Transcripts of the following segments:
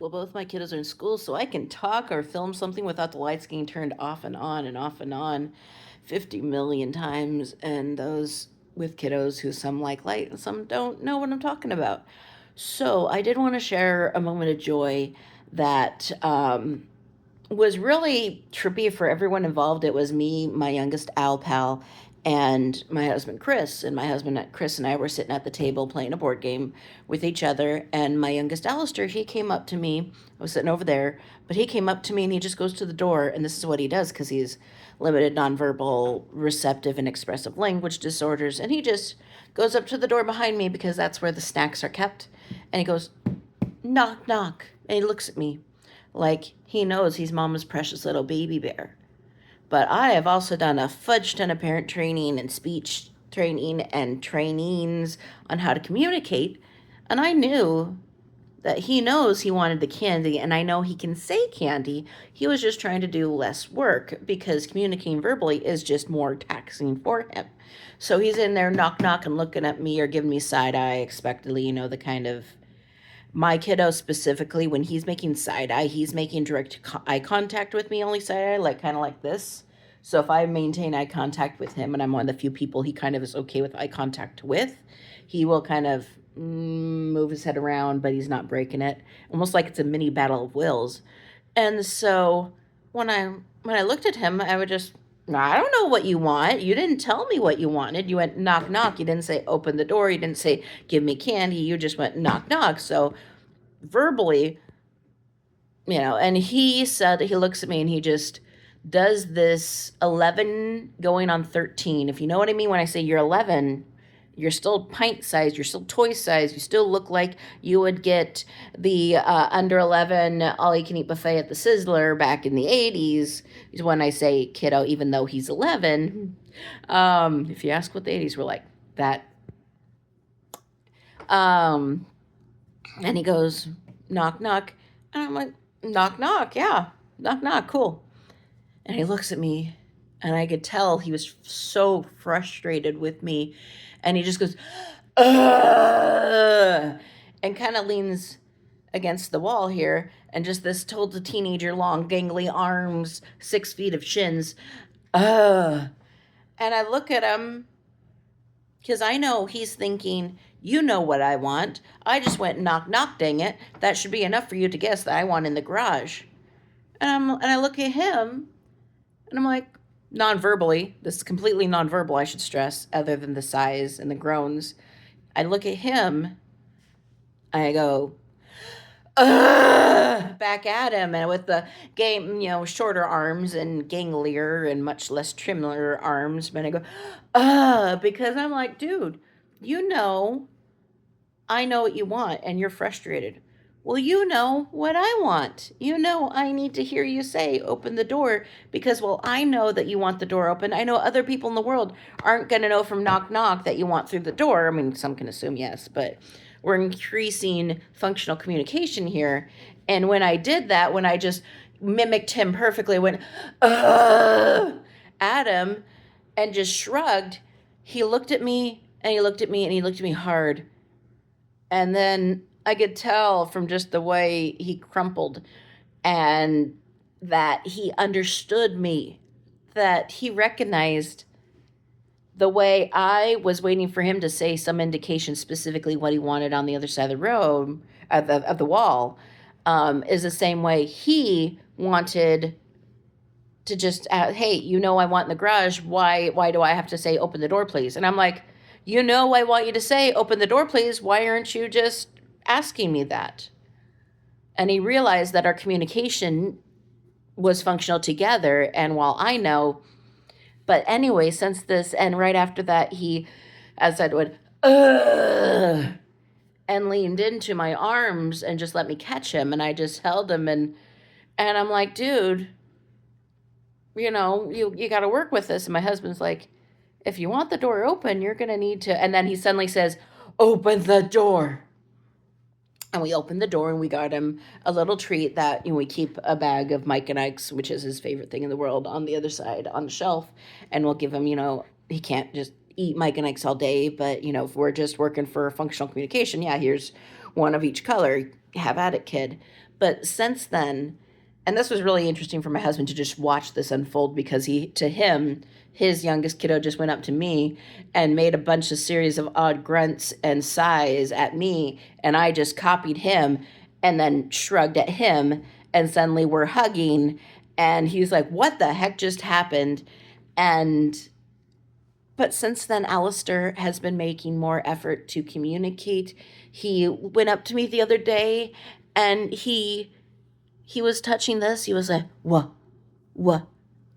Well, both my kiddos are in school, so I can talk or film something without the lights getting turned off and on and off and on 50 million times. And those with kiddos who some like light and some don't know what I'm talking about. So I did want to share a moment of joy that was really trippy for everyone involved. It was me, my youngest Al pal, and my husband Chris. And my husband Chris and I were sitting at the table playing a board game with each other. And my youngest Alistair, he came up to me. I was sitting over there, but he came up to me and he just goes to the door. And this is what he does because he's limited nonverbal, receptive, and expressive language disorders. And he just goes up to the door behind me because that's where the snacks are kept. And he goes, knock, knock. And he looks at me like he knows he's mama's precious little baby bear. But I have also done a fudge ton of parent training and speech training and trainings on how to communicate. And I knew that he knows he wanted the candy, and I know he can say candy. He was just trying to do less work because communicating verbally is just more taxing for him. So he's in there knock knock and looking at me or giving me side eye expectedly, the kind of my kiddo specifically, when he's making side eye, he's making direct eye contact with me, only side eye, like kind of like this. So if I maintain eye contact with him, and I'm one of the few people he kind of is okay with eye contact with, he will kind of move his head around, but he's not breaking it, almost like it's a mini battle of wills. And so when I looked at him, I would just, I don't know what you want. You didn't tell me what you wanted. You went knock knock. You didn't say open the door. You didn't say give me candy. You just went knock knock. So verbally, and he said, he looks at me and he just does this 11 going on 13. If you know what I mean when I say you're 11, you're still pint size, you're still toy size, you still look like you would get the under 11 all you can eat buffet at the Sizzler back in the 80s, is when I say kiddo, even though he's 11. If you ask what the 80s were like, that. Um, and he goes, knock, knock. And I'm like, knock, knock, yeah, knock, knock, cool. And he looks at me, and I could tell he was so frustrated with me. And he just goes, ugh, and kind of leans against the wall here, and just this total teenager long, gangly arms, 6 feet of shins. Ugh. And I look at him because I know he's thinking, you know what I want. I just went knock, knock, dang it. That should be enough for you to guess that I want in the garage. And I look at him, and I'm like, non-verbally, this is completely non-verbal, I should stress, other than the sighs and the groans. I look at him, I go, ugh, back at him, and with the game, shorter arms and ganglier and much less trimmer arms, but I go, because I'm like, dude, I know what you want, and you're frustrated. Well, you know what I want. I need to hear you say, open the door, because, well, I know that you want the door open. I know other people in the world aren't going to know from knock knock that you want through the door. I mean, some can assume yes, but we're increasing functional communication here. And when I did that, when I just mimicked him perfectly, went, at him and just shrugged, he looked at me and he looked at me and he looked at me hard. And then I could tell from just the way he crumpled and that he understood me, that he recognized the way I was waiting for him to say some indication specifically what he wanted on the other side of the road, of the wall, is the same way he wanted to just, hey, I want in the garage. Why do I have to say open the door, please? And I'm like, I want you to say open the door, please. Why aren't you just asking me that? And he realized that our communication was functional together. And while I know, but anyway, since this, and right after that, he, as I would, and leaned into my arms and just let me catch him. And I just held him, and I'm like, dude, you got to work with this. And my husband's like, if you want the door open, you're going to need to. And then he suddenly says, open the door. And we opened the door, and we got him a little treat that we keep a bag of Mike and Ike's, which is his favorite thing in the world, on the other side on the shelf. And we'll give him, he can't just eat Mike and Ike's all day, but, if we're just working for functional communication, yeah, here's one of each color. Have at it, kid. But since then, and this was really interesting for my husband to just watch this unfold, because to him, his youngest kiddo just went up to me and made a bunch of series of odd grunts and sighs at me, and I just copied him and then shrugged at him, and suddenly we're hugging, and he's like, "What the heck just happened?" And but since then, Alistair has been making more effort to communicate. He went up to me the other day, and he was touching this. He was like, what?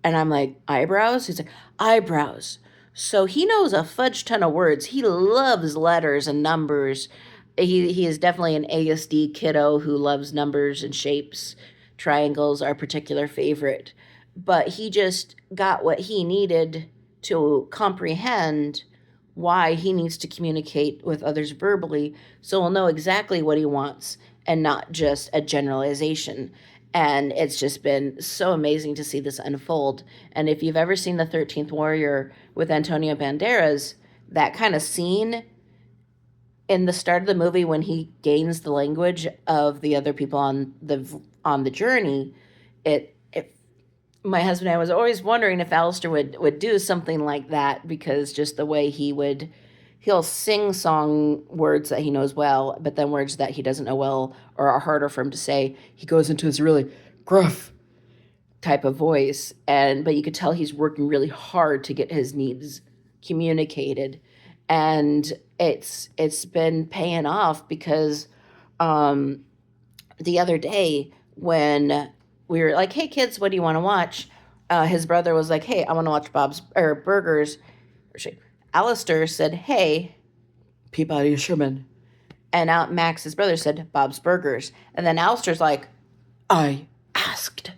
And I'm like, eyebrows? He's like, eyebrows. So he knows a fudge ton of words. He loves letters and numbers. He is definitely an ASD kiddo who loves numbers and shapes. Triangles are a particular favorite. But he just got what he needed to comprehend why he needs to communicate with others verbally, so we'll know exactly what he wants and not just a generalization. And it's just been so amazing to see this unfold. And if you've ever seen The 13th Warrior with Antonio Banderas, that kind of scene in the start of the movie when he gains the language of the other people on the journey, it my husband and I was always wondering if Alistair would do something like that, because just the way he'll sing song words that he knows well, but then words that he doesn't know well or are harder for him to say, he goes into his really gruff type of voice. And but you could tell he's working really hard to get his needs communicated. And it's been paying off, because um the other day when we were like, "Hey kids, what do you want to watch?" His brother was like, "Hey, I want to watch Bob's or Burgers." Alistair said, "Hey, Peabody Sherman," and out Max, his brother, said, "Bob's Burgers." And then Alistair's like, "I asked."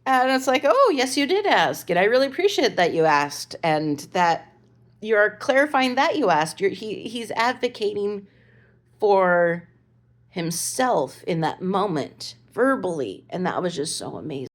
And it's like, "Oh, yes, you did ask, and I really appreciate that you asked, and that you're clarifying that you asked. He's advocating for himself in that moment verbally, and that was just so amazing."